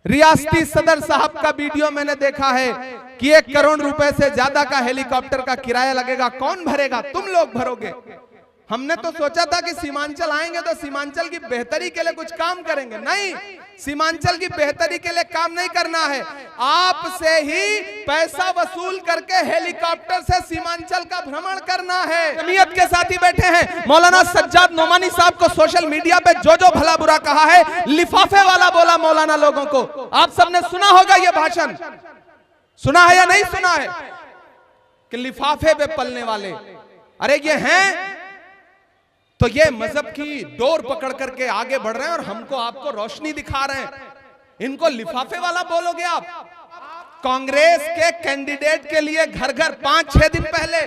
रियासती सदर साहब का वीडियो मैंने देखा है कि 1 करोड़ रुपए से ज्यादा का हेलीकॉप्टर का किराया लगेगा। कौन भरेगा? तुम लोग भरोगे। हमने तो सोचा था कि सीमांचल आएंगे तो सीमांचल की बेहतरी के लिए कुछ काम करेंगे। नहीं, सीमांचल की बेहतरी के लिए काम नहीं करना है, आपसे ही पैसा वसूल करके हेलीकॉप्टर से सीमांचल का भ्रमण करना है। जमीयत के साथी बैठे हैं, मौलाना सज्जाद नोमानी साहब को सोशल मीडिया पे जो भला बुरा कहा है, लिफाफे वाला बोला मौलाना लोगों को। आप सबने सुना होगा ये भाषण, सुना है या नहीं सुना है कि लिफाफे पे पलने वाले, अरे ये हैं तो ये मजहब की डोर पकड़ करके आगे बढ़ रहे हैं और हमको आपको रोशनी दिखा रहे हैं। इनको लिफाफे वाला बोलोगे आप? कांग्रेस के कैंडिडेट के लिए घर घर 5-6 दिन पहले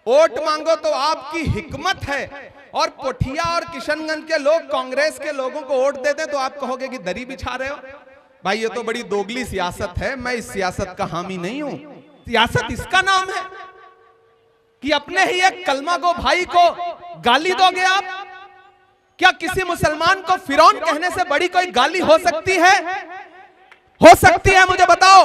वोट मांगो तो आपकी हिकमत है, और पोठिया और किशनगंज के लोग कांग्रेस के लोगों को वोट देते तो आप कहोगे कि दरी बिछा रहे हो। भाई ये तो बड़ी दोगली सियासत है, मैं इस सियासत का हामी नहीं हूं। सियासत इसका नाम है कि अपने ही एक कलमा गो भाई को गाली दोगे आप? क्या किसी मुसलमान को फिरौन कहने से बड़ी कोई गाली हो सकती है? हो सकती है? मुझे बताओ,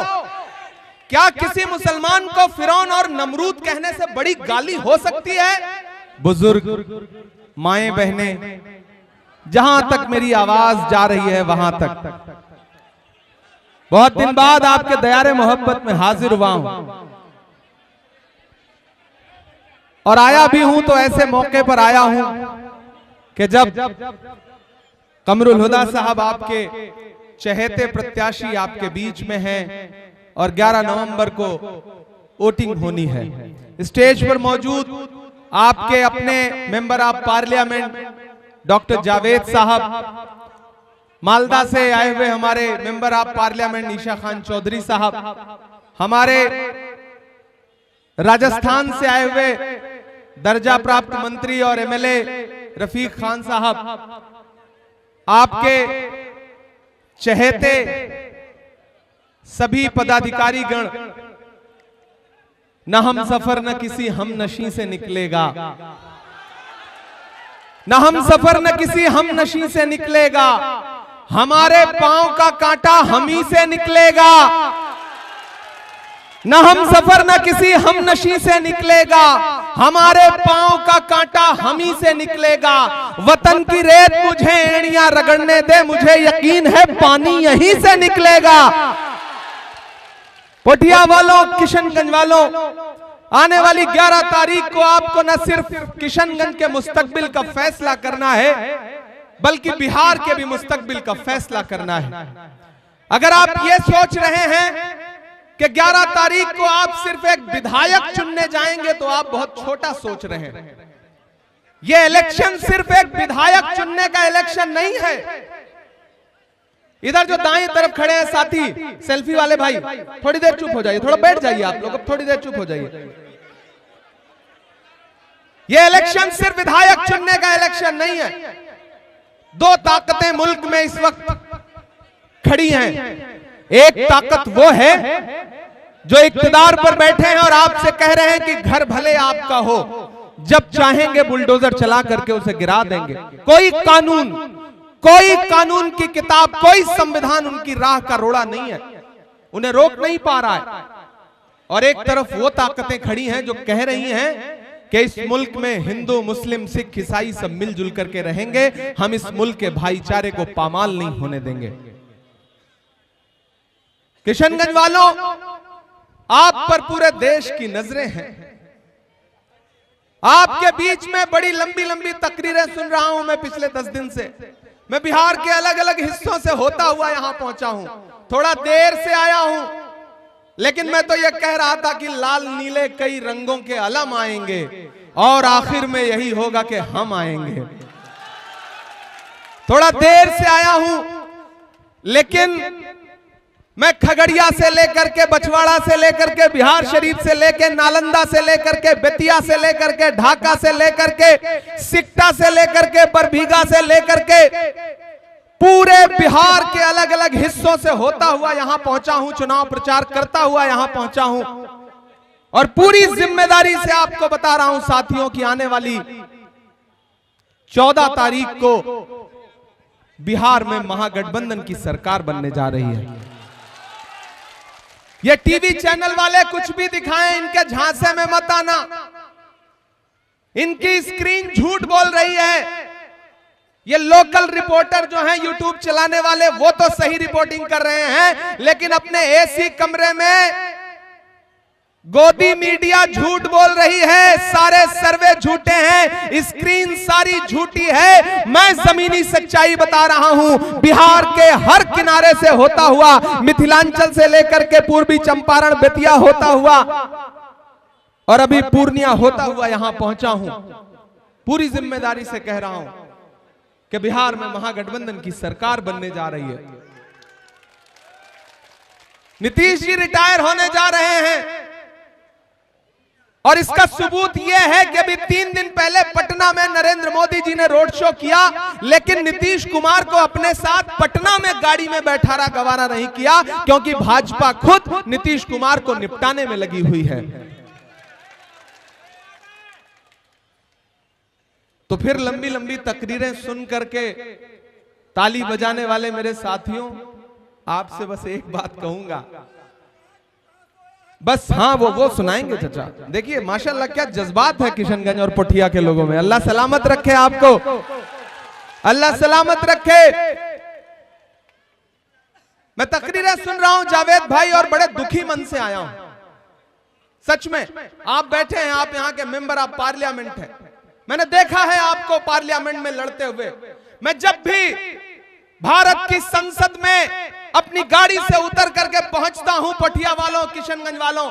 क्या किसी मुसलमान को फिरौन और नमरूद कहने से बड़ी गाली हो सकती है? बुजुर्ग, माएं, बहनें, जहां तक मेरी आवाज जा रही है वहां तक, बहुत दिन बाद आपके दयारे मोहब्बत में हाजिर हुआ हूं और आया भी हूं तो ऐसे मौके पर आया हूं कि जब कमरुल हुदा साहब आपके चहेते प्रत्याशी आपके बीच में हैं और 11 नवंबर को वोटिंग होनी है। स्टेज पर मौजूद आपके अपने member of parliament doctor Javed साहब, मालदा से आए हुए हमारे मेंबर ऑफ पार्लियामेंट निशा खान चौधरी साहब, हमारे राजस्थान से आए हुए दर्जा प्राप्त मंत्री और एमएलए रफीक खान साहब, आपके चहेते सभी पदाधिकारी गण, न हम सफर न किसी हम नशी से निकलेगा, न हम सफर न किसी हम नशी से निकलेगा, हमारे पांव का कांटा हम ही से निकलेगा, न हम सफर न किसी हम नशी से निकलेगा, हमारे पांव का कांटा हम ही से निकलेगा। वतन की रेत मुझे एड़ियां रगड़ने दे, मुझे यकीन है पानी यहीं से निकलेगा। पोठिया वालों, किशनगंज वालों, आने वाली 11 तारीख को आपको न सिर्फ किशनगंज के मुस्तकबिल का फैसला करना है, बल्कि बिहार के भी मुस्तकबिल का फैसला करना है। अगर आप ये सोच रहे हैं कि 11 तारीख को आप सिर्फ एक विधायक चुनने जाएंगे तो आप बहुत छोटा सोच रहे हैं। यह इलेक्शन सिर्फ एक विधायक चुनने का इलेक्शन नहीं है। इधर जो दाएं तरफ खड़े हैं साथी, सेल्फी वाले भाई, थोड़ी देर चुप हो जाइए, थोड़ा बैठ जाइए आप लोग, अब थोड़ी देर चुप हो जाइए। यह इलेक्शन सिर्फ विधायक चुनने का इलेक्शन नहीं है। 2 ताकतें मुल्क में इस वक्त खड़ी हैं। एक ताकत वो है जो इक्तिदार पर बैठे हैं और आपसे कह रहे हैं कि घर भले आपका हो, जब चाहेंगे बुलडोजर चला करके उसे गिरा देंगे। कोई कानून की किताब, कोई संविधान उनकी राह का रोड़ा नहीं है, उन्हें रोक नहीं पा रहा है। और एक तरफ वो ताकतें खड़ी हैं जो कह रही हैं कि इस मुल्क में हिंदू, मुस्लिम, सिख, ईसाई सब मिलजुल करके रहेंगे, हम इस मुल्क के भाईचारे को पामाल नहीं होने देंगे। किशनगंज वालों, आप पर पूरे देश की नजरें हैं। आपके बीच में बड़ी लंबी लंबी तकरीरें सुन रहा हूं मैं पिछले 10 दिन से। मैं बिहार के अलग अलग हिस्सों से होता हुआ यहां पहुंचा हूं, थोड़ा देर से आया हूं, लेकिन मैं तो यह कह रहा था कि लाल नीले कई रंगों के अलम आएंगे और आखिर में यही होगा कि हम आएंगे। थोड़ा देर से आया हूं, लेकिन मैं खगड़िया से लेकर के, बछवाड़ा से लेकर के, बिहार शरीफ से लेकर, नालंदा से लेकर के, बेतिया से लेकर के, ढाका से लेकर के, सिकटा से लेकर के, बरभीगा से लेकर के, पूरे बिहार के अलग अलग हिस्सों से होता हुआ यहां पहुंचा हूं, चुनाव प्रचार करता हुआ यहां पहुंचा हूं। और पूरी जिम्मेदारी से आपको बता रहा हूं साथियों की आने वाली 14 तारीख को बिहार में महागठबंधन की सरकार बनने जा रही है। ये टीवी चैनल वाले कुछ भी दिखाएं, इनके झांसे में मत आना। इनकी स्क्रीन झूठ बोल रही है। ये लोकल रिपोर्टर जो हैं यूट्यूब चलाने वाले, वो तो सही रिपोर्टिंग कर रहे हैं, लेकिन अपने एसी कमरे में गोदी मीडिया झूठ बोल रही है। सारे सर्वे झूठे हैं, स्क्रीन सारी झूठी है। मैं जमीनी सच्चाई बता रहा हूं। बिहार के हर किनारे से होता हुआ, मिथिलांचल से लेकर के पूर्वी चंपारण बेतिया होता हुआ और अभी पूर्णिया होता हुआ यहां पहुंचा हूं। पूरी जिम्मेदारी से कह रहा हूं कि बिहार में महागठबंधन की सरकार बनने जा रही है। नीतीश जी रिटायर होने जा रहे हैं और इसका सबूत यह है कि अभी 3 दिन पहले पटना में नरेंद्र मोदी जी ने रोड शो किया, लेकिन नीतीश कुमार को अपने साथ पटना में गाड़ी में बैठाना गवारा नहीं किया, क्योंकि भाजपा खुद नीतीश कुमार को निपटाने में लगी हुई है। तो फिर लंबी लंबी तकरीरें सुन करके ताली बजाने वाले मेरे साथियों, आपसे बस एक बात कहूंगा, बस हाँ वो सुनाएंगे चाचा। देखिए माशाल्लाह क्या जज्बात है किशनगंज और पोठिया के लोगों में। अल्लाह सलामत रखे आपको, अल्लाह सलामत रखे। मैं तकरीरें सुन रहा हूं जावेद भाई और बड़े दुखी मन से आया हूं। सच में आप बैठे हैं, आप यहां के मेंबर ऑफ पार्लियामेंट हैं। मैंने देखा है आपको पार्लियामेंट में लड़ते हुए। मैं जब भी भारत की संसद में अपनी गाड़ी से उतर करके पहुंचता हूं पोठिया वालों, किशनगंज वालों,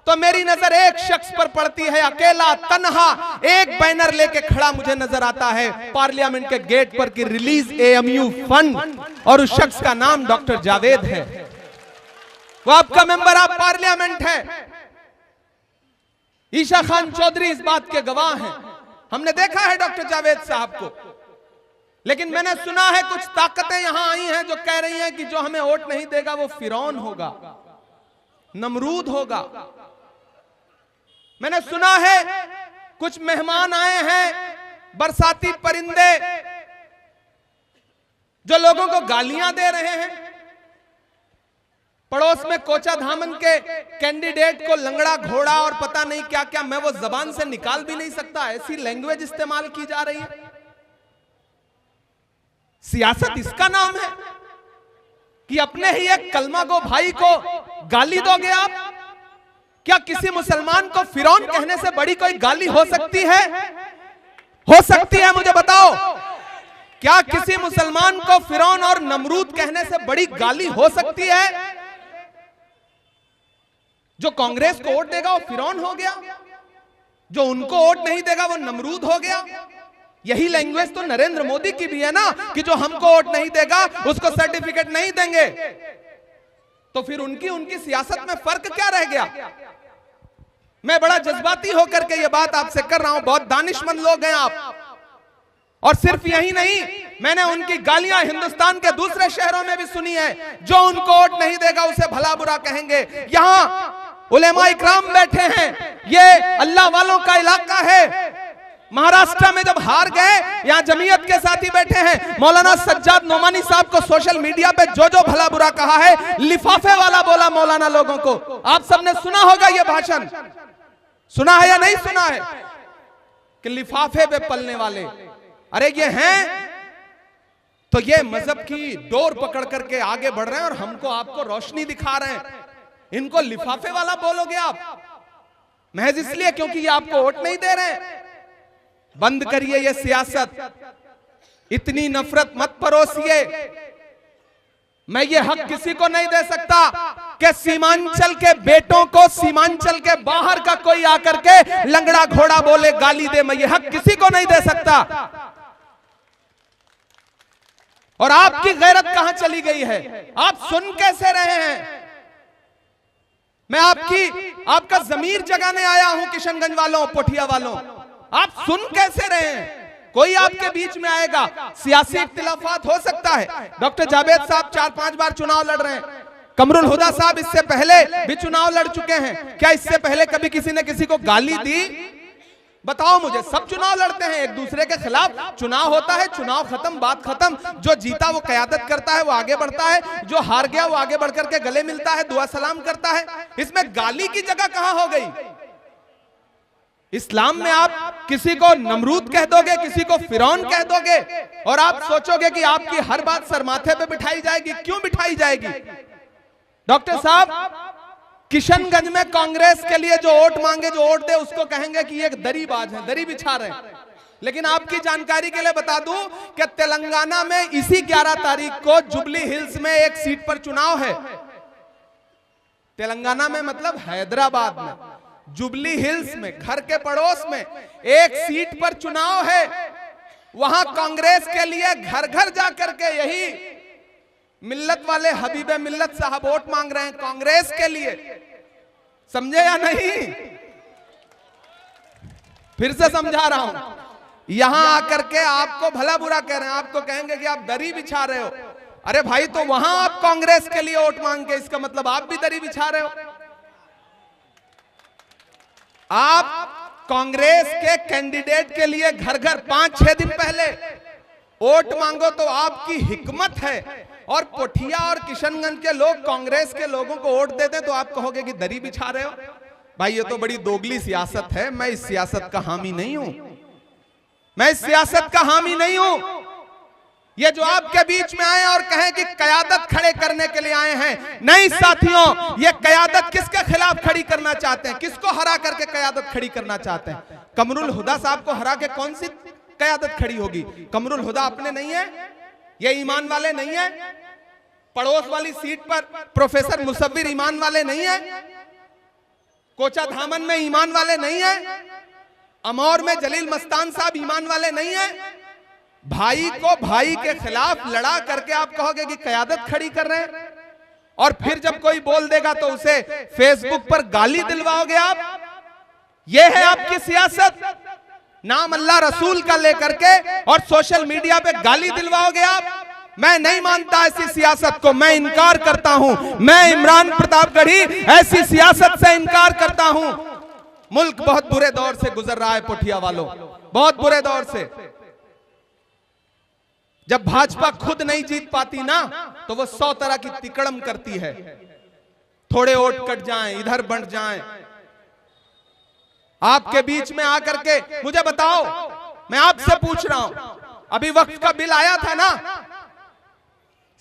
तो मेरी नजर एक शख्स पर पड़ती है। अकेला तन्हा एक बैनर लेके खड़ा मुझे नजर आता है पार्लियामेंट के गेट पर कि रिलीज एएमयू फंड, और उस शख्स का नाम डॉक्टर जावेद है। वो आपका मेंबर ऑफ पार्लियामेंट है। ईशा खान चौधरी इस बात के गवाह हैं। हमने देखा है डॉक्टर जावेद साहब को, लेकिन मैंने सुना है कुछ ताकतें यहां आई हैं जो कह रही हैं कि जो हमें वोट नहीं देगा वो फिरौन होगा, नमरूद होगा। मैंने सुना है कुछ मेहमान आए हैं, बरसाती परिंदे, जो लोगों को गालियां दे रहे हैं। पड़ोस में कोचा धामन के कैंडिडेट को लंगड़ा घोड़ा और पता नहीं क्या क्या, मैं वो जबान से निकाल भी नहीं सकता, ऐसी लैंग्वेज इस्तेमाल की जा रही है। सियासत इसका नाम है कि अपने ही एक कलमा गो भाई को गाली दोगे आप? क्या किसी मुसलमान को फिरौन कहने से बड़ी कोई गाली हो सकती है? हो सकती है? मुझे बताओ, क्या किसी मुसलमान को फिरौन और नमरूद कहने से बड़ी गाली हो सकती है? जो कांग्रेस को वोट देगा वो फिरौन हो गया, जो उनको वोट नहीं देगा वो नमरूद हो गया। यही लैंग्वेज तो नरेंद्र मोदी की भी है ना, कि जो हमको वोट नहीं देगा उसको सर्टिफिकेट नहीं देंगे। तो फिर उनकी सियासत में फर्क क्या रह गया? मैं बड़ा जज्बाती होकर के ये बात आपसे कर रहा हूं। बहुत दानिशमंद लोग हैं आप, और सिर्फ यही नहीं, मैंने उनकी गालियां हिंदुस्तान के दूसरे शहरों में भी सुनी है। जो उनको वोट नहीं देगा उसे भला बुरा कहेंगे। यहां उलेमा इकराम बैठे हैं, ये अल्लाह वालों का इलाका है। महाराष्ट्र में जब हार गए, यहां जमीयत के साथी बैठे हैं। मौलाना सज्जाद नोमानी साहब को सोशल मीडिया पे जो जो भला बुरा कहा है, लिफाफे वाला बोला मौलाना लोगों को। आप सबने सुना होगा ये भाषण, सुना है या नहीं सुना है? कि लिफाफे पे पलने वाले, अरे ये हैं तो ये मजहब की डोर पकड़ करके आगे बढ़ रहे हैं और हमको आपको रोशनी दिखा रहे हैं। इनको लिफाफे वाला बोलोगे आप महज इसलिए क्योंकि ये आपको वोट नहीं दे रहे हैं? बंद करिए ये सियासत, इतनी नफरत मत परोसिए। मैं ये हक किसी को नहीं दे सकता कि सीमांचल के बेटों को सीमांचल के बाहर का कोई आकर के लंगड़ा घोड़ा बोले, गाली दे। मैं ये हक किसी को नहीं दे सकता। और आपकी गैरत कहां चली गई है? आप सुन कैसे रहे हैं? मैं आपका जमीर जगाने आया हूं किशनगंज वालों, पोठिया वालों। आप सुन कैसे रहे हैं? कोई आपके बीच में आएगा, सियासी इख्तिलाफात हो सकता है। डॉक्टर जावेद साहब 4-5 बार चुनाव लड़ रहे हैं। कमरुल हुदा साहब इससे पहले भी चुनाव लड़ चुके हैं। क्या इससे पहले कभी किसी ने किसी को गाली दी? बताओ मुझे, सब चुनाव लड़ते हैं एक दूसरे के खिलाफ, चुनाव होता है, चुनाव खत्म, बात खत्म। जो जीता वो क़यादत करता है, वो आगे बढ़ता है, जो हार गया वो आगे बढ़कर के गले मिलता है, दुआ सलाम करता है। इसमें गाली की जगह कहां हो गई? इस्लाम में आप किसी को नमरूद कह दोगे, किसी को फिरौन कह दोगे, और आप सोचोगे कि आपकी हर बात सर माथे पे बिठाई जाएगी। क्यों बिठाई जाएगी? डॉक्टर साहब, किशनगंज में कांग्रेस के लिए जो वोट मांगे, जो वोट दे, उसको कहेंगे कि ये एक दरीबाज है, दरी बिछा रहे हैं। लेकिन आपकी जानकारी के लिए बता दूं कि तेलंगाना में इसी 11 तारीख को जुबली हिल्स में एक सीट पर चुनाव है। तेलंगाना में मतलब हैदराबाद में, जुबली हिल्स में, घर के पड़ोस में एक सीट पर चुनाव है। वहां कांग्रेस के लिए घर घर जाकर के यही मिल्लत वाले हबीबे मिल्लत साहब वोट मांग रहे हैं कांग्रेस के लिए। समझे या नहीं? फिर से समझा रहा हूं। यहां आकर के आपको भला बुरा कह रहे हैं, आपको कहेंगे कि आप दरी बिछा रहे हो। अरे भाई, तो वहां आप कांग्रेस के लिए वोट मांग के, इसका मतलब आप भी दरी बिछा रहे हो। आप कांग्रेस के कैंडिडेट के लिए घर घर 5-6 दिन पहले वोट मांगो तो आपकी हिकमत है, और पोठिया और किशनगंज के लोग कांग्रेस के लोगों को वोट दे दें तो आप कहोगे कि दरी बिछा रहे हो। भाई, ये तो बड़ी दोगली सियासत है। मैं इस सियासत का हामी नहीं हूं, मैं इस सियासत का हामी नहीं हूं। ये जो आपके बीच में आए और कहें कि कयादत खड़े करने के लिए आए हैं, नहीं साथियों, ये कयादत किसके खिलाफ खड़ी करना चाहते हैं? किसको हरा करके कयादत खड़ी करना चाहते हैं? कमरुल हुदा साहब को हरा के कौन सी कयादत खड़ी होगी? कमरुल हुदा अपने नहीं है, ये ईमान वाले नहीं है। पड़ोस वाली सीट पर प्रोफेसर मुसव्विर ईमान वाले नहीं है। कोचा धामन में ईमान वाले नहीं है। अमौर में जलील मस्तान साहब ईमान वाले नहीं है। भाई को भाई के खिलाफ लड़ा करके आप कहोगे कि कयादत खड़ी कर रहे हैं, और फिर जब कोई बोल देगा तो उसे फेसबुक पर गाली दिलवाओगे आप। यह है आपकी सियासत, नाम अल्लाह रसूल का लेकर के और सोशल मीडिया पे गाली दिलवाओगे आप। मैं नहीं मानता ऐसी सियासत को, मैं इनकार करता हूं। मैं इमरान प्रतापगढ़ी ऐसी सियासत से इनकार करता हूं। मुल्क बहुत बुरे दौर से गुजर रहा है पोठिया वालों, बहुत बुरे दौर से। जब भाजपा खुद नहीं जीत पाती ना, तो वो 100 तरह की तिकड़म करती है। थोड़े वोट कट जाएं, इधर बंट जाएं। आपके बीच में आकर के मुझे बताओ, मैं आपसे पूछ रहा हूं, अभी वक्फ का बिल आया था ना,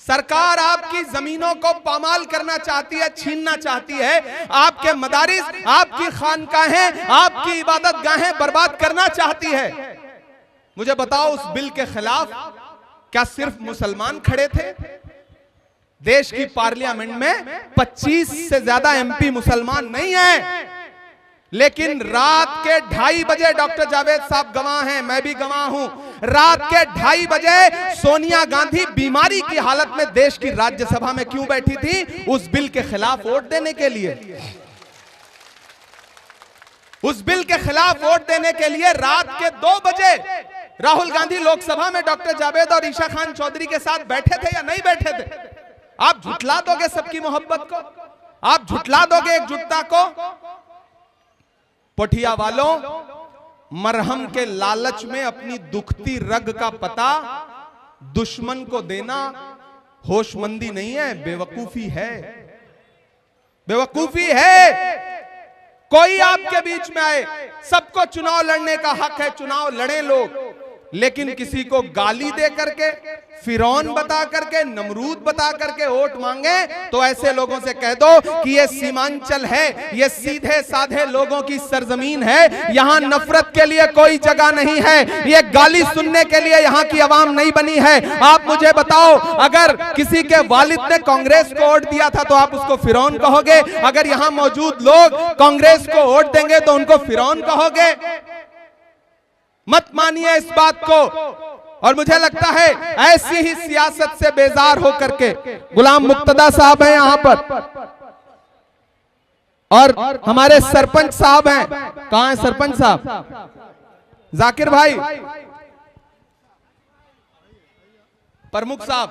सरकार आपकी जमीनों को पामाल करना चाहती है, छीनना चाहती है। आपके मदारिस, आपकी खानकाहें, आपकी इबादत गाहें बर्बाद करना चाहती है। मुझे बताओ, उस बिल के खिलाफ क्या सिर्फ मुसलमान खड़े थे? देश की पार्लियामेंट में 25 से ज्यादा एमपी मुसलमान नहीं है, लेकिन रात के 2:30 बजे डॉक्टर जावेद साहब गवाह हैं, मैं भी गवाह हूं। रात के 2:30 बजे सोनिया गांधी बीमारी की हालत में देश की राज्यसभा में क्यों बैठी थी? उस बिल के खिलाफ वोट देने के लिए। उस बिल के खिलाफ वोट देने के लिए रात के 2 बजे राहुल गांधी लोकसभा में डॉक्टर जावेद और ईशा खान चौधरी के साथ बैठे थे या नहीं बैठे थे? आप झुठला दोगे सबकी मोहब्बत को, आप झुठला दोगे एकजुटता को। पोठिया वालों, मरहम के लालच में अपनी दुखती रग का पता दुश्मन को देना होशमंदी नहीं है, बेवकूफी है, बेवकूफी है। कोई आपके बीच में आए, सबको चुनाव लड़ने का हक है, चुनाव लड़े लोग, लेकिन किसी को गाली दे करके, फिरौन बता करके, नमरूद बता करके वोट मांगे तो ऐसे लोगों से कह दो कि ये सीमांचल है, ये सीधे साधे लोगों की सरजमीन है, यहां नफरत के लिए कोई जगह नहीं है, ये गाली सुनने के लिए यहां की आवाम नहीं बनी है। आप मुझे बताओ, अगर किसी के वालिद ने कांग्रेस को वोट दिया था तो आप उसको फिरौन कहोगे? अगर यहां मौजूद लोग कांग्रेस को वोट देंगे तो उनको फिरौन कहोगे? मत मानिए इस बात को। और मुझे लगता है ऐसी ही सियासत से बेजार होकर के गुलाम मुक्तदा साहब हैं यहां पर, और हमारे सरपंच साहब हैं। कहां है सरपंच साहब? जाकिर भाई, प्रमुख साहब,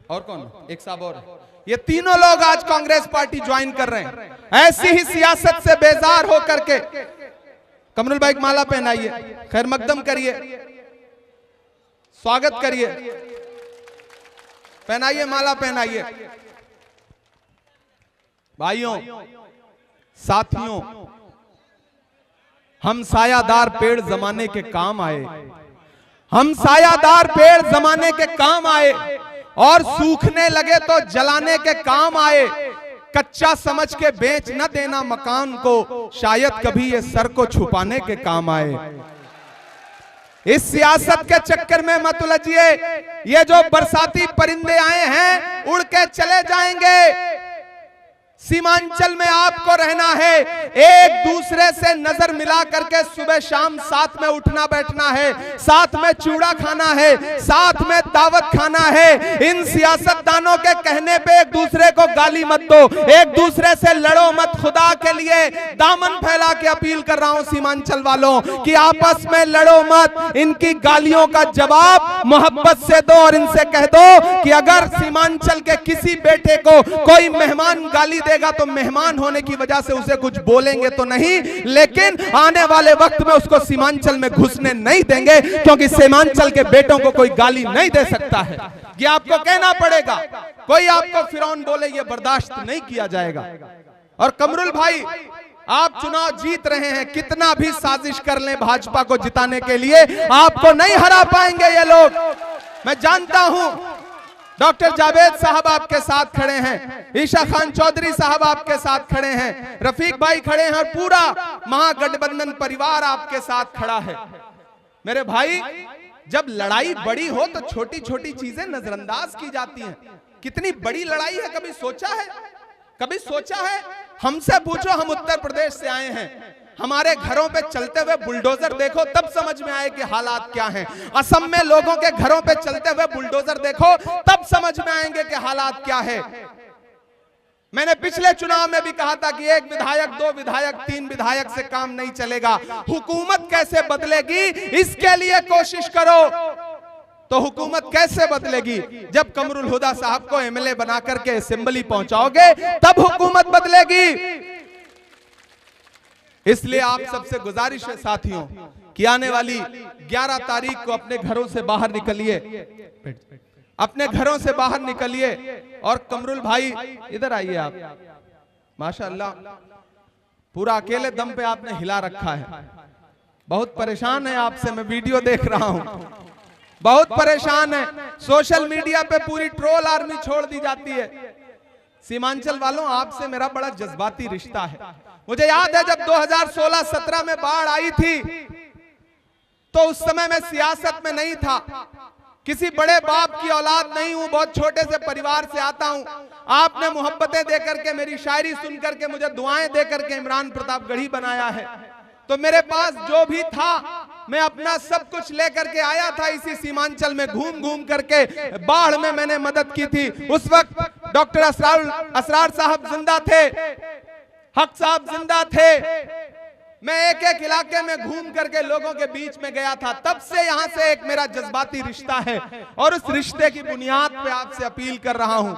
और कौन, एक साहब और, ये तीनों लोग आज कांग्रेस पार्टी ज्वाइन कर रहे हैं। ऐसी ही सियासत से बेजार होकर के कमरुल भाई माला पहनाइए, खैर मकदम करिए, स्वागत करिए, पहनाइए माला पहनाइए। भाइयों साथियों, हम सायादार पेड़ जमाने के काम आए, हम सायादार पेड़ जमाने के काम आए, और सूखने लगे तो जलाने के काम आए। कच्चा समझ के बेच न देना मकान को, शायद कभी ये सर को छुपाने के काम आए। इस सियासत के चक्कर में मत उलझिए, ये जो बरसाती परिंदे आए हैं उड़ के चले जाएंगे। सीमांचल में आपको रहना है, एक दूसरे से नजर मिला करके सुबह शाम साथ में उठना बैठना है, साथ में चूड़ा खाना है, साथ में दावत खाना है। इन सियासतदानों के कहने पे एक दूसरे को गाली मत दो, एक दूसरे से लड़ो मत। खुदा के लिए दामन फैला के अपील कर रहा हूं सीमांचल वालों कि आपस में लड़ो मत, इनकी गालियों का जवाब मोहब्बत से दो और इनसे कह दो कि अगर सीमांचल के किसी बेटे को कोई मेहमान गाली देगा तो मेहमान होने की वजह से उसे कुछ बोलेंगे तो नहीं, लेकिन आने वाले वक्त में उसको सीमांचल में घुसने नहीं देंगे, क्योंकि सीमांचल के बेटों को कोई गाली नहीं दे सकता है। ये आपको कहना पड़ेगा, कोई आपको फिरौन बोले ये बर्दाश्त नहीं किया जाएगा। और कमरुल भाई, आप चुनाव जीत रहे हैं, कितना भी साजिश कर लें भाजपा को जिताने के लिए, आपको नहीं हरा पाएंगे ये लोग। मैं जानता हूं डॉक्टर जावेद साहब आपके साथ खड़े हैं, ईशा खान चौधरी साहब आपके साथ खड़े हैं, रफीक भाई खड़े हैं, और पूरा महागठबंधन परिवार आपके साथ खड़ा है। मेरे भाई, जब लड़ाई बड़ी हो तो छोटी छोटी चीजें नजरअंदाज की जाती हैं। कितनी बड़ी लड़ाई है, कभी सोचा है? कभी सोचा है? हमसे पूछो, हम उत्तर प्रदेश से आए हैं, हमारे घरों पे चलते हुए बुलडोजर देखो तब समझ में आए कि हालात क्या हैं। असम में लोगों के घरों पे चलते हुए बुलडोजर देखो तब समझ में आएंगे कि हालात क्या है। मैंने पिछले चुनाव में भी कहा था कि 1 विधायक 2 विधायक 3 विधायक से काम नहीं चलेगा, हुकूमत कैसे बदलेगी इसके लिए कोशिश करो। तो हुकूमत कैसे बदलेगी? जब कमरुल हुदा साहब को एमएलए बना करके असेंबली पहुंचाओगे तब हुकूमत बदलेगी। इसलिए आप सबसे गुजारिश है साथियों कि आने वाली 11 तारीख को अपने घरों से बाहर निकलिए, अपने घरों से बाहर निकलिए। और कमरुल भाई इधर आइए आप, माशाअल्लाह पूरा अकेले दम पे आपने हिला रखा है। बहुत परेशान है आपसे, मैं वीडियो देख रहा हूं, बहुत परेशान है। सोशल मीडिया पे पूरी ट्रोल आर्मी छोड़ दी जाती है। सीमांचल वालों, आपसे मेरा बड़ा जज्बाती रिश्ता है। मुझे याद है जब 2016-17 में बाढ़ आई थी तो उस समय मैं सियासत में नहीं था, किसी बड़े बाप की औलाद नहीं हूं, बहुत छोटे से परिवार से आता हूं। आपने मोहब्बतें देकर के, मेरी शायरी सुन करके, मुझे दुआएं देकर के इमरान प्रतापगढ़ी बनाया है। तो मेरे पास जो भी था मैं अपना सब कुछ लेकर के आया था। इसी सीमांचल में घूम घूम करके बाढ़ में मैंने मदद की थी। उस वक्त डॉक्टर असरार साहब जिंदा थे, हक साहब जिंदा थे। मैं एक एक इलाके में घूम करके लोगों के बीच में गया था। तब से यहां से एक मेरा जज्बाती रिश्ता है, और उस रिश्ते की बुनियाद पे आपसे अपील कर रहा हूं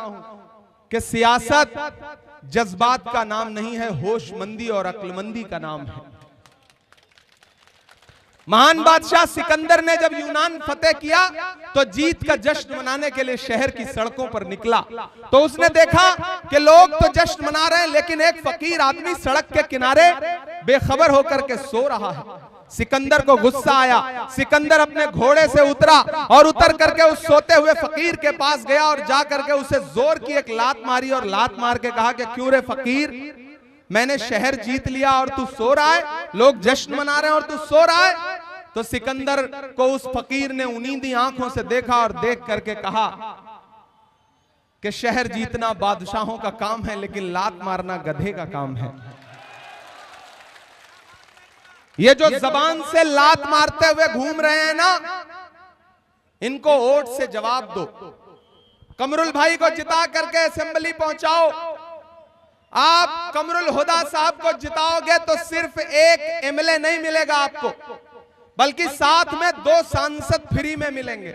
कि सियासत जज्बात का नाम नहीं है, होशमंदी और अक्लमंदी का नाम है। महान बादशाह सिकंदर ने जब यूनान फतेह किया तो जीत का जश्न मनाने के लिए शहर की सड़कों पर निकला। तो उसने देखा कि लोग तो जश्न मना रहे हैं, लेकिन एक फकीर आदमी सड़क के किनारे बेखबर होकर के सो रहा है। सिकंदर को गुस्सा आया। सिकंदर अपने घोड़े से उतरा और उतर करके उस सोते हुए फकीर के पास गया और जा करके उसे जोर की एक लात मारी और लात मार के कहा कि क्यों रे फकीर, मैंने शहर जीत लिया और तू सो रहा है, लोग जश्न मना रहे हैं और तू सो रहा है। तो सिकंदर को उस फकीर ने उनींदी आंखों से देखा और देख करके कहा कि शहर जीतना बादशाहों का काम है, लेकिन लात मारना गधे का काम है। ये जो जबान से लात मारते हुए घूम रहे हैं ना, इनको वोट से जवाब दो। कमरुल भाई को जिता करके असेंबली पहुंचाओ। आप कमरुल हुदा साहब को जिताओगे तो सिर्फ एक एमएलए नहीं मिलेगा आपको, बल्कि साथ में 2 सांसद फ्री में मिलेंगे।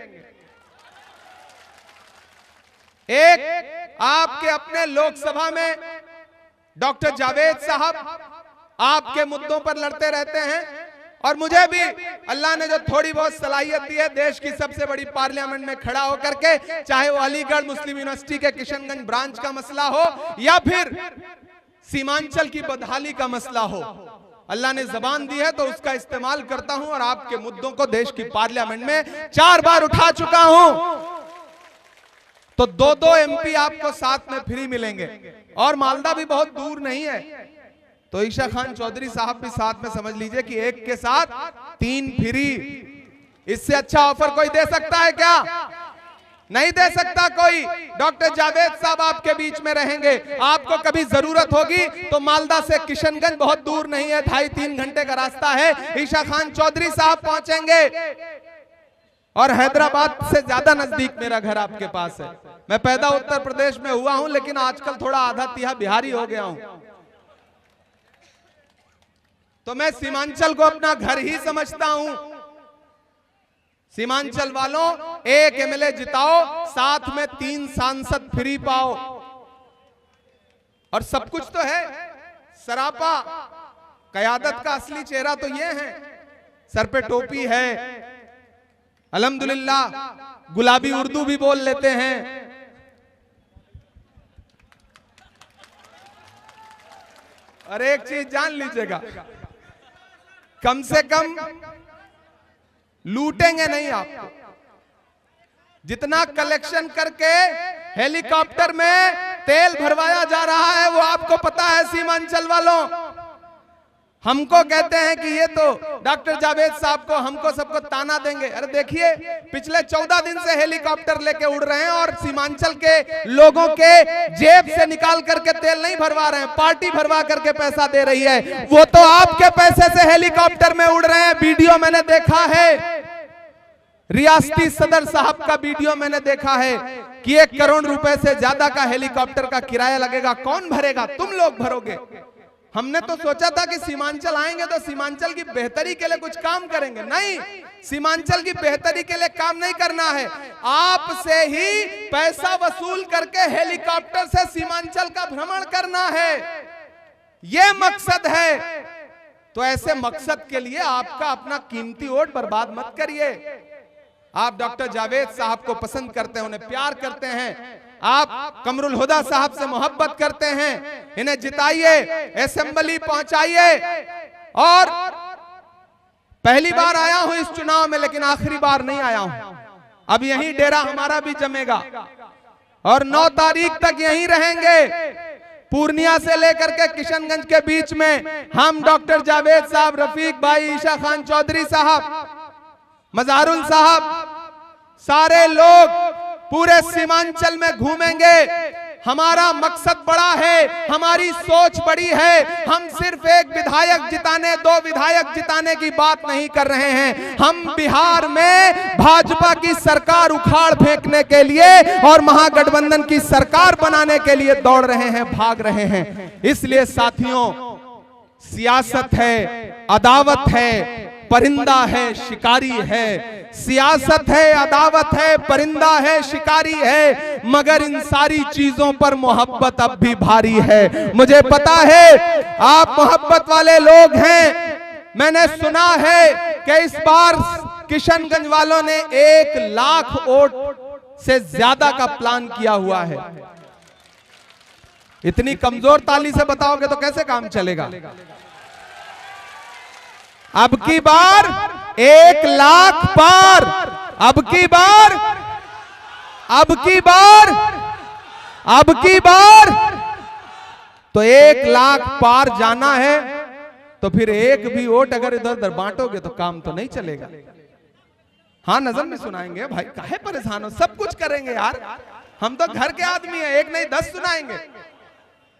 एक आपके अपने लोकसभा में डॉक्टर जावेद साहब आपके मुद्दों पर लड़ते रहते हैं, और मुझे भी अल्लाह ने जो थोड़ी बहुत सलाहियत दी है देश की सबसे बड़ी पार्लियामेंट में खड़ा होकर के, चाहे वो अलीगढ़ मुस्लिम यूनिवर्सिटी के किशनगंज ब्रांच का मसला हो या फिर सीमांचल की बदहाली का मसला हो, अल्लाह ने जबान दी है तो उसका इस्तेमाल करता हूं और आपके मुद्दों को देश की पार्लियामेंट में 4 बार उठा चुका हूं। तो 2-2 एमपी आपको साथ में फ्री मिलेंगे, और मालदा भी बहुत दूर नहीं है, तो ईशा खान चौधरी साहब भी साथ में समझ लीजिए कि एक के साथ 3 फ्री। इससे अच्छा ऑफर कोई दे सकता है क्या? नहीं दे सकता कोई। डॉक्टर जावेद साहब आपके बीच में रहेंगे, आपको कभी जरूरत होगी तो मालदा से किशनगंज बहुत दूर नहीं है, 2.5-3 घंटे का रास्ता है, ईशा खान चौधरी साहब पहुंचेंगे, और हैदराबाद से ज्यादा नजदीक मेरा घर आपके पास है। मैं पैदा उत्तर प्रदेश में हुआ हूं, लेकिन आजकल थोड़ा आधा तिहा बिहारी हो गया हूं, तो मैं सीमांचल को अपना घर ही समझता हूं। सीमांचल वालों, 1 एमएलए जिताओ, साथ में 3 सांसद फ्री पाओ, और सब कुछ तो है। सरापा कयादत का असली चेहरा तो ये है, सर पे टोपी है, अल्हम्दुलिल्लाह गुलाबी उर्दू भी बोल लेते हैं, और एक चीज जान लीजिएगा, कम से कम लूटेंगे नहीं आपको। जितना कलेक्शन करके हेलीकॉप्टर में तेल भरवाया जा रहा है वो आपको पता है। सीमांचल वालों, हमको कहते हैं कि ये तो डॉक्टर जावेद साहब को, हमको सबको ताना देंगे। अरे देखिए, पिछले 14 दिन से हेलीकॉप्टर लेके उड़ रहे हैं और सीमांचल के लोगों के जेब से निकाल करके तेल नहीं भरवा रहे हैं, पार्टी भरवा करके पैसा दे रही है। वो तो आपके पैसे से हेलीकॉप्टर में उड़ रहे हैं। वीडियो मैंने देखा है, रियासती सदर साहब का वीडियो मैंने देखा है कि 1 करोड़ रुपए से ज्यादा का हेलीकॉप्टर का किराया लगेगा। कौन भरेगा? तुम लोग भरोगे। हमने तो सोचा था कि सीमांचल आएंगे तो सीमांचल की बेहतरी के लिए कुछ काम करेंगे। नहीं, सीमांचल की बेहतरी के लिए काम नहीं करना है, आपसे ही पैसा वसूल करके हेलीकॉप्टर से सीमांचल का भ्रमण करना है, यह मकसद है। तो ऐसे मकसद के लिए आपका अपना कीमती वोट बर्बाद मत करिए। आप डॉक्टर जावेद साहब को पसंद करते हैं, उन्हें प्यार करते हैं, आप कमरुल हुदा साहब से मोहब्बत करते हैं, इन्हें जिताइए, असेंबली पहुंचाइए। और पहली बार आया हूं इस चुनाव में, लेकिन आखिरी बार नहीं आया हूं। अब यही डेरा हमारा भी जमेगा और 9 तारीख तक यहीं रहेंगे। पूर्णिया से लेकर के किशनगंज के बीच में हम डॉक्टर जावेद साहब, रफीक भाई, ईशा खान चौधरी साहब, मजारुल साहब, सारे लोग पूरे सीमांचल में घूमेंगे। हमारा मकसद बड़ा है, हमारी सोच बड़ी है। हम सिर्फ 1 विधायक जिताने, 2 विधायक जिताने की बात नहीं कर रहे हैं। हम बिहार में भाजपा की सरकार उखाड़ फेंकने के लिए और महागठबंधन की सरकार बनाने के लिए दौड़ रहे हैं, भाग रहे हैं। इसलिए साथियों, सियासत है, अदावत है, परिंदा है, शिकारी है। सियासत है, अदावत है, परिंदा है, शिकारी है, मगर इन सारी चीजों पर मोहब्बत अब भी भारी है। मुझे पता है आप मोहब्बत वाले लोग हैं। मैंने सुना है कि इस बार किशनगंज वालों ने 1 लाख वोट से ज्यादा का प्लान किया हुआ है। इतनी कमजोर ताली से बताओगे तो कैसे काम चलेगा? अब की बार 1 लाख पार, अब की बार, अब की बार, अब की बार तो 1 लाख पार जाना है। तो फिर एक भी वोट अगर इधर उधर बांटोगे तो काम तो नहीं चलेगा। हाँ, नजम में सुनाएंगे भाई, काहे परेशान हो, सब कुछ करेंगे यार, हम तो घर के आदमी हैं, 1 नहीं 10 सुनाएंगे।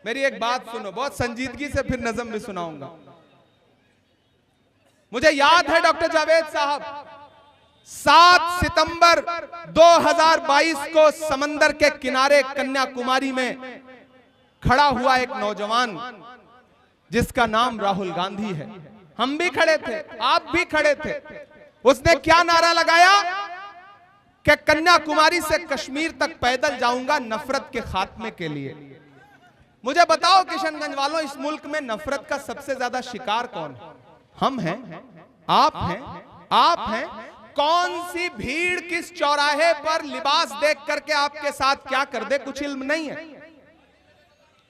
मेरी एक बात सुनो, बहुत संजीदगी से फिर नजम भी सुनाऊंगा। मुझे याद है डॉक्टर जावेद साहब 7 सितंबर 2022 को समंदर के किनारे कन्याकुमारी में खड़ा हुआ एक नौजवान जिसका नाम राहुल गांधी है। हम भी खड़े थे, आप भी खड़े थे। उसने क्या नारा लगाया कि कन्याकुमारी से कश्मीर तक पैदल जाऊंगा नफरत के खात्मे के लिए। मुझे बताओ किशनगंज वालों, इस मुल्क में नफरत का सबसे ज्यादा शिकार कौन है? हम हैं, आप हैं, आप हैं। कौन सी भीड़ किस चौराहे पर लिबास देख करके आपके साथ क्या कर दे, कुछ इल्म नहीं है।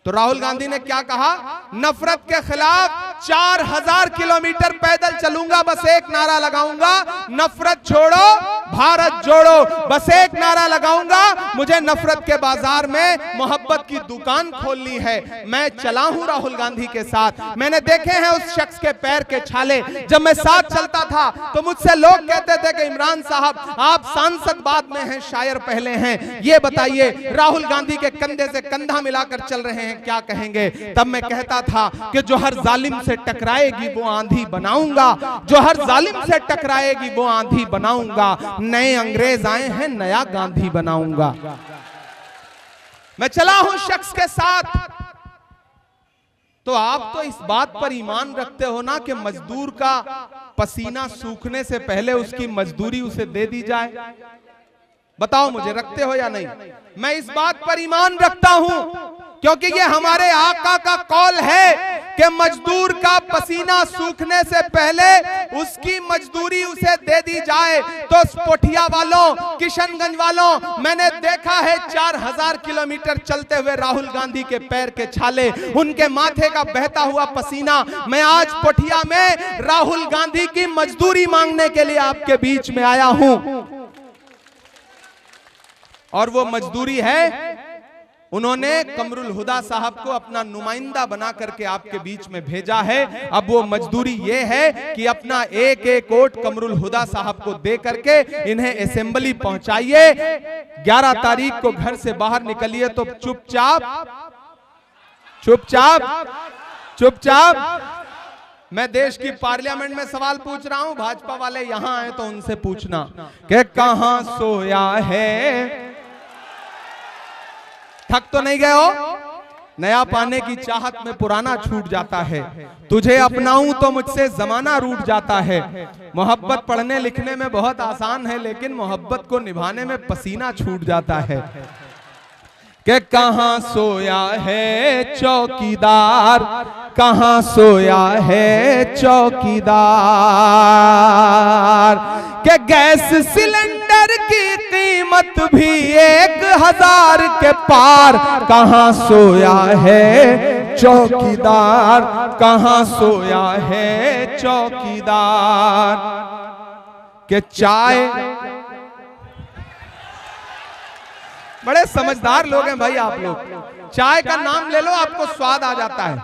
तो राहुल गांधी ने क्या कहा? नफरत के खिलाफ 4000 किलोमीटर पैदल चलूंगा, बस एक नारा लगाऊंगा, नफरत छोड़ो भारत जोड़ो, बस एक नारा लगाऊंगा। मुझे नफरत के बाजार में मोहब्बत की दुकान खोलनी है। मैं चला हूं राहुल गांधी के साथ। मैंने देखे हैं उस शख्स के पैर के छाले। जब मैं साथ चलता था तो मुझसे लोग कहते थे कि इमरान साहब आप सांसद बाद में हैं, शायर पहले हैं। ये बताइए, राहुल गांधी के कंधे से कंधा मिलाकर चल रहे हैं, क्या कहेंगे? तब मैं कहता था कि जो हर जालिम से टकराएगी वो आंधी बनाऊंगा, जो हर जालिम से टकराएगी वो आंधी बनाऊंगा। नए अंग्रेज आए हैं, नया गांधी बनाऊंगा। मैं चला हूं शख्स के साथ। तो आप तो इस बात पर ईमान रखते हो ना कि मजदूर का पसीना सूखने से पहले उसकी मजदूरी उसे दे दी जाए? बताओ मुझे, रखते हो या नहीं? मैं इस बात पर ईमान रखता हूं क्योंकि ये हमारे आका का कौल है कि मजदूर का पसीना सूखने से पहले उसकी मजदूरी उसे दे दी जाए। तो पोठिया वालों, किशनगंज वालों, मैंने देखा है 4000 किलोमीटर चलते हुए राहुल गांधी के पैर के छाले, उनके माथे का बहता हुआ पसीना। मैं आज पोठिया में राहुल गांधी की मजदूरी मांगने के लिए आपके बीच में आया हूं, और वो मजदूरी है, उन्होंने कमरुल हुदा साहब को अपना नुमाइंदा बना करके आपके बीच में भेजा है। अब वो मजदूरी ये है कि अपना एक एक वोट कमरुल हुदा साहब को दे करके इन्हें असेंबली पहुंचाइए। 11 तारीख को घर से बाहर निकलिए तो चुपचाप चुपचाप चुपचाप। मैं देश की पार्लियामेंट में सवाल पूछ रहा हूं, भाजपा वाले यहां आए तो उनसे पूछना कि कहां सोया है। थक तो नहीं गए हो? नया पाने की चाहत में पुराना छूट जाता है। तुझे अपनाऊं तो मुझसे जमाना रूठ जाता है। मोहब्बत पढ़ने लिखने में बहुत आसान है, लेकिन मोहब्बत को निभाने में पसीना छूट जाता है। कि कहां सोया है चौकीदार, कहां सोया है चौकीदार, कि गैस सिलेंडर की कीमत भी 1000 के पार। कहां सोया है चौकीदार, कहां सोया है चौकीदार। कि चाय, बड़े समझदार लोग हैं भाई आप लोग, चाय का नाम ले लो आपको स्वाद आ जाता है।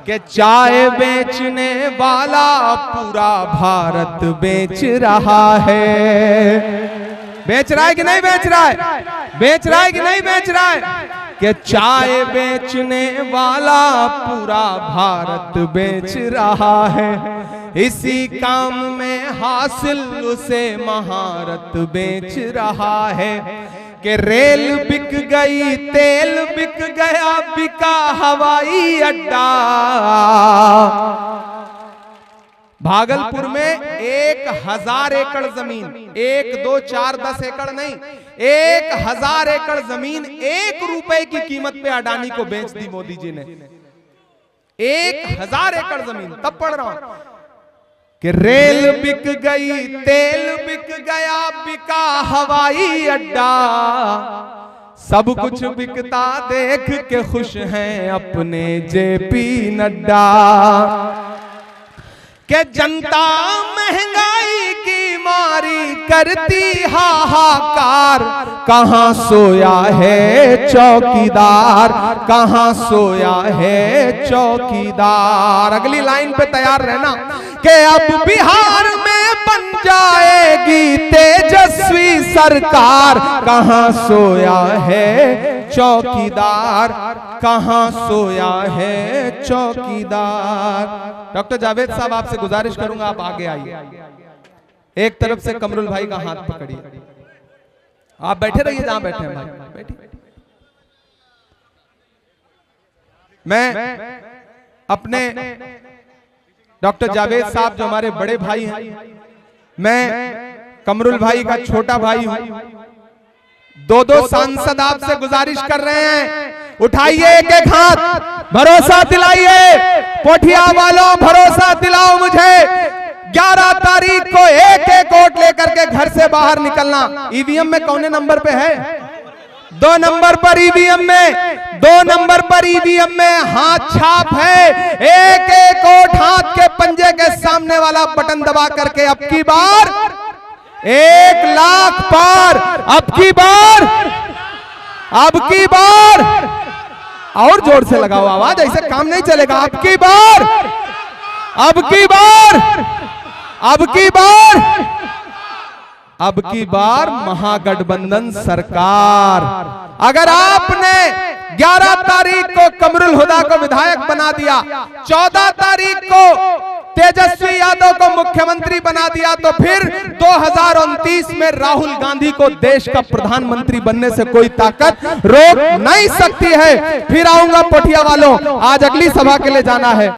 कि चाय बेचने वाला पूरा भारत बेच रहा है। बेच रहा है कि नहीं बेच रहा है? बेच रहा है कि नहीं बेच रहा है? कि चाय बेचने वाला पूरा भारत बेच रहा है। इसी काम में हासिल उसे महारत बेच रहा है। कि रेल बिक गई, तेल बिक गया, बिका हवाई अड्डा। भागलपुर में 1000 एकड़ जमीन, 1, 2, 4, 10 एकड़ नहीं, 1000 एकड़ जमीन 1 रुपए की कीमत पे अडानी को बेच दी मोदी जी ने। 1000 एकड़ जमीन। तब पढ़ रहा हूं कि रेल बिक गई, तेल बिक गया, बिका हवाई अड्डा। सब कुछ बिकता देख के खुश हैं अपने जेपी नड्डा। कि जनता महंगाई की मारी करती हाहाकार। कहां सोया है चौकीदार, कहां सोया है चौकीदार। अगली लाइन पे तैयार रहना कि अब बिहार में बन जाएगी तेजस्वी सरकार। कहां सोया है चौकीदार, कहां सोया है चौकीदार। डॉक्टर जावेद साहब, आपसे गुजारिश करूंगा आप आगे आइए। एक तरफ से कमरुल भाई का हाथ पकड़िए। आप बैठे रहिए जहां बैठे हैं भाई, बैठिए। मैं अपने डॉक्टर जावेद साहब जो हमारे बड़े भाई हैं, मैं कमरुल भाई का छोटा भाई हूं। दो सांसद आपसे गुजारिश कर रहे हैं, उठाइए एक एक हाथ, भरोसा दिलाइए पोठिया वालों, भरोसा दिलाओ मुझे। 11 तारीख को एक एक वोट लेकर के घर से बाहर निकलना। ईवीएम में कौन नंबर पे है? 2 नंबर पर ईवीएम में, 2 नंबर पर ईवीएम में हाथ छाप है। एक एक वोट हाथ के पंजे के सामने वाला बटन दबा करके अब की बार 1 लाख पार, अब की बार और जोर से लगाओ आवाज, ऐसे काम नहीं चलेगा। अब की बार महागठबंधन सरकार। अगर आपने 11 तारीख को कमरुल हुदा को विधायक बना दिया, 14 तारीख को तेजस्वी यादव को मुख्यमंत्री बना दिया, तो फिर 2029 में राहुल गांधी को देश का प्रधानमंत्री बनने से कोई ताकत रोक नहीं सकती है। फिर आऊंगा पोठिया वालों, आज अगली सभा के लिए जाना है।